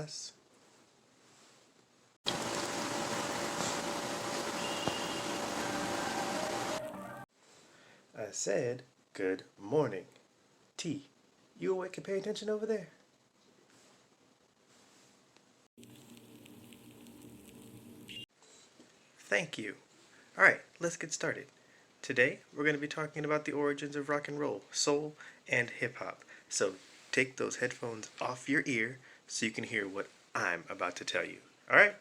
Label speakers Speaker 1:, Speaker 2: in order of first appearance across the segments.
Speaker 1: class. I said, good morning. T, you awake and pay attention over there? Thank you. Alright, let's get started. Today, we're going to be talking about the origins of rock and roll, soul, and hip hop. So take those headphones off your ear so you can hear what I'm about to tell you. Alright?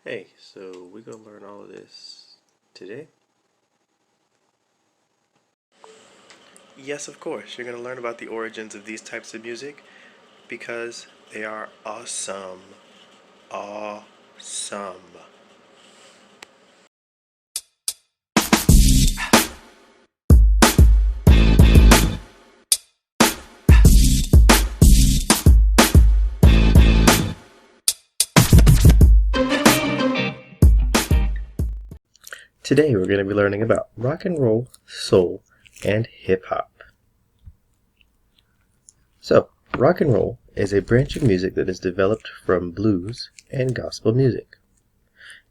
Speaker 1: Hey, so we're going to learn all of this today? Yes, of course. You're going to learn about the origins of these types of music because they are awesome. Awesome. Today we're going to be learning about rock and roll, soul, and hip hop. So, rock and roll is a branch of music that is developed from blues and gospel music.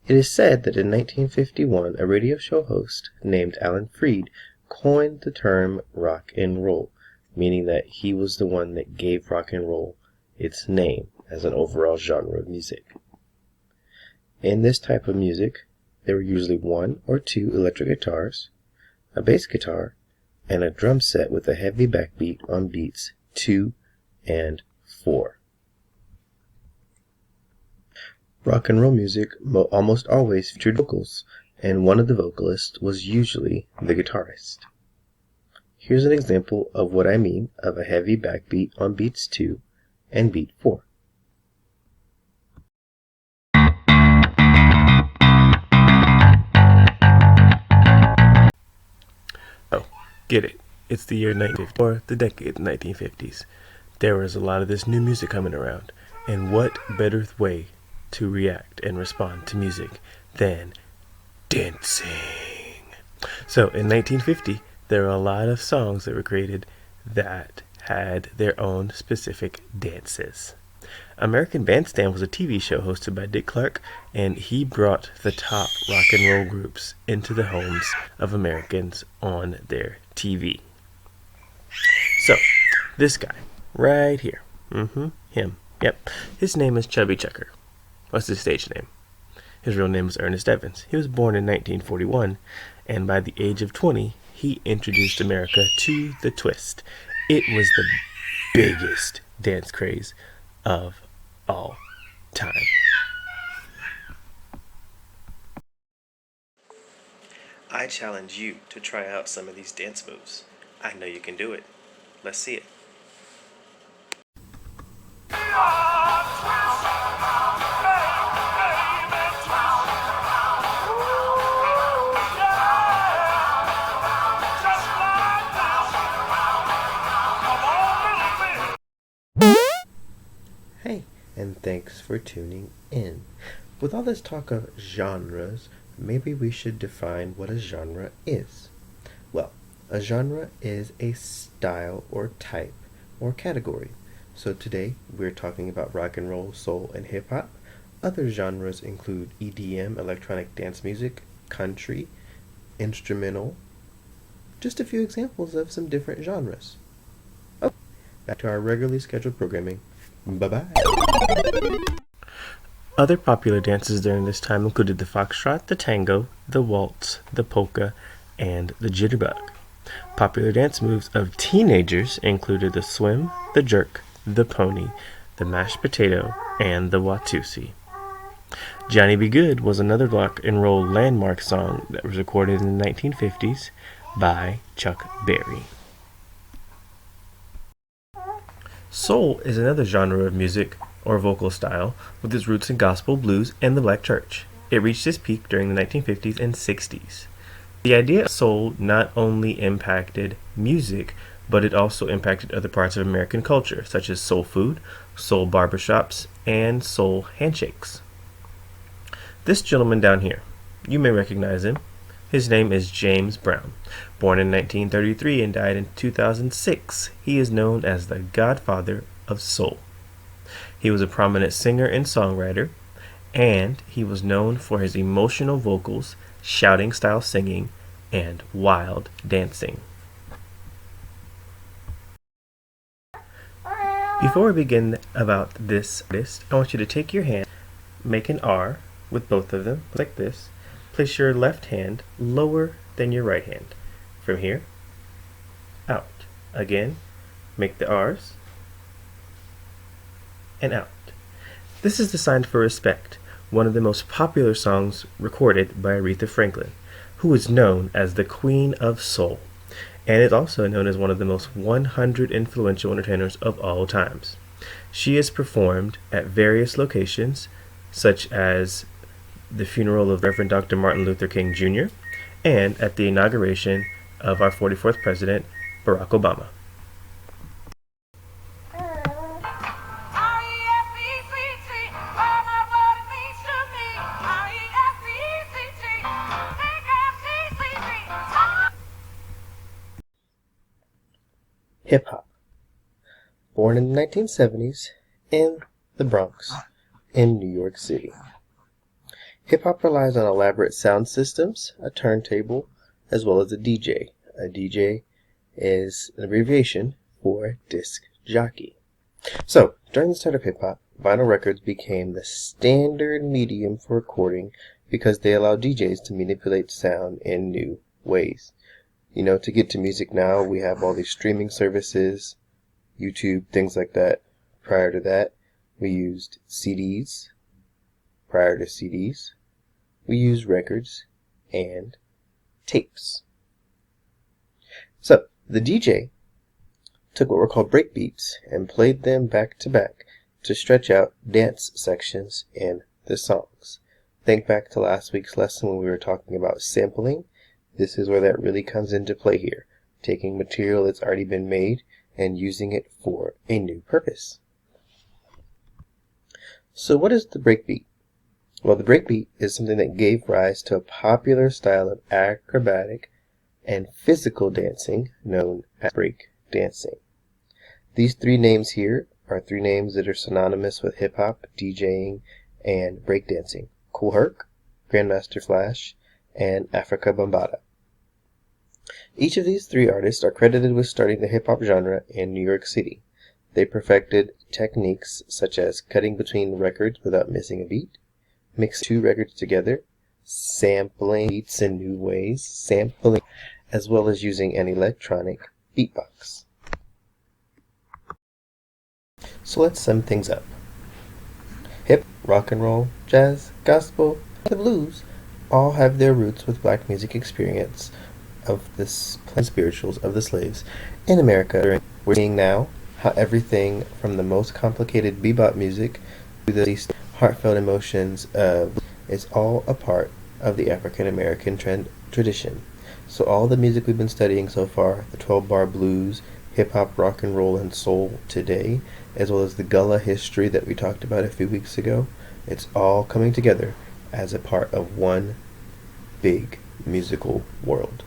Speaker 1: It is said that in 1951, a radio show host named Alan Freed coined the term rock and roll, meaning that he was the one that gave rock and roll its name as an overall genre of music. In this type of music, there were usually one or two electric guitars, a bass guitar, and a drum set with a heavy backbeat on beats 2 and 4. Rock and roll music almost always featured vocals, and one of the vocalists was usually the guitarist. Here's an example of what I mean of a heavy backbeat on beats 2 and beat 4. Get it. It's the year 1950, or the decade of the 1950s. There was a lot of this new music coming around, and what better way to react and respond to music than dancing? So in 1950, there were a lot of songs that were created that had their own specific dances. American Bandstand was a TV show hosted by Dick Clark, and he brought the top rock and roll groups into the homes of Americans on their TV. So, this guy, right here, him, yep, his name is Chubby Checker. What's his stage name? His real name is Ernest Evans. He was born in 1941, and by the age of 20, he introduced America to the twist. It was the biggest dance craze of all time. I challenge you to try out some of these dance moves. I know you can do it. Let's see it. Hey, and thanks for tuning in. With all this talk of genres, maybe we should define what a genre is. Well, a genre is a style or type or category. So today we're talking about rock and roll, soul, and hip hop. Other genres include EDM, electronic dance music, country, instrumental. Just a few examples of some different genres. Okay, back to our regularly scheduled programming. Bye-bye. Other popular dances during this time included the foxtrot, the tango, the waltz, the polka, and the jitterbug. Popular dance moves of teenagers included the swim, the jerk, the pony, the mashed potato, and the Watusi. Johnny B. Good was another rock and roll landmark song that was recorded in the 1950s by Chuck Berry. Soul is another genre of music or vocal style with its roots in gospel, blues, and the black church. It reached its peak during the 1950s and 60s. The idea of soul not only impacted music, but it also impacted other parts of American culture, such as soul food, soul barbershops, and soul handshakes. This gentleman down here, you may recognize him. His name is James Brown. Born in 1933 and died in 2006, he is known as the godfather of soul. He was a prominent singer and songwriter, and he was known for his emotional vocals, shouting style singing, and wild dancing. Before we begin about this artist, I want you to take your hand, make an R with both of them, like this. Place your left hand lower than your right hand. From here, out. Again, make the R's, and out. This is the sign for respect, one of the most popular songs recorded by Aretha Franklin, who is known as the Queen of Soul, and is also known as one of the most 100 influential entertainers of all times. She is performed at various locations, such as the funeral of Reverend Dr. Martin Luther King Jr., and at the inauguration of our 44th President, Barack Obama. Hip-hop. Born in the 1970s in the Bronx, in New York City. Hip-hop relies on elaborate sound systems, a turntable, as well as a DJ. A DJ is an abbreviation for disc jockey. So, during the start of hip-hop, vinyl records became the standard medium for recording because they allow DJs to manipulate sound in new ways. You know, to get to music now, we have all these streaming services, YouTube, things like that. Prior to that, we used CDs. Prior to CDs, we used records and tapes. So, the DJ took what were called breakbeats and played them back to back to stretch out dance sections in the songs. Think back to last week's lesson when we were talking about sampling. This is where that really comes into play here, taking material that's already been made and using it for a new purpose. So what is the breakbeat? Well, the breakbeat is something that gave rise to a popular style of acrobatic and physical dancing known as break dancing. These three names here are three names that are synonymous with hip-hop, DJing, and breakdancing. Kool Herc, Grandmaster Flash, and Africa Bambaataa. Each of these three artists are credited with starting the hip-hop genre in New York City. They perfected techniques such as cutting between records without missing a beat, mixing two records together, sampling beats in new ways, as well as using an electronic beatbox. So let's sum things up. Hip, rock and roll, jazz, gospel, and the blues all have their roots with black music experience of the spirituals of the slaves in America. We're seeing now how everything from the most complicated bebop music to the least heartfelt emotions is all a part of the African American tradition. So all the music we've been studying so far, the 12-bar blues, hip-hop, rock and roll, and soul today, as well as the Gullah history that we talked about a few weeks ago, it's all coming together as a part of one big musical world.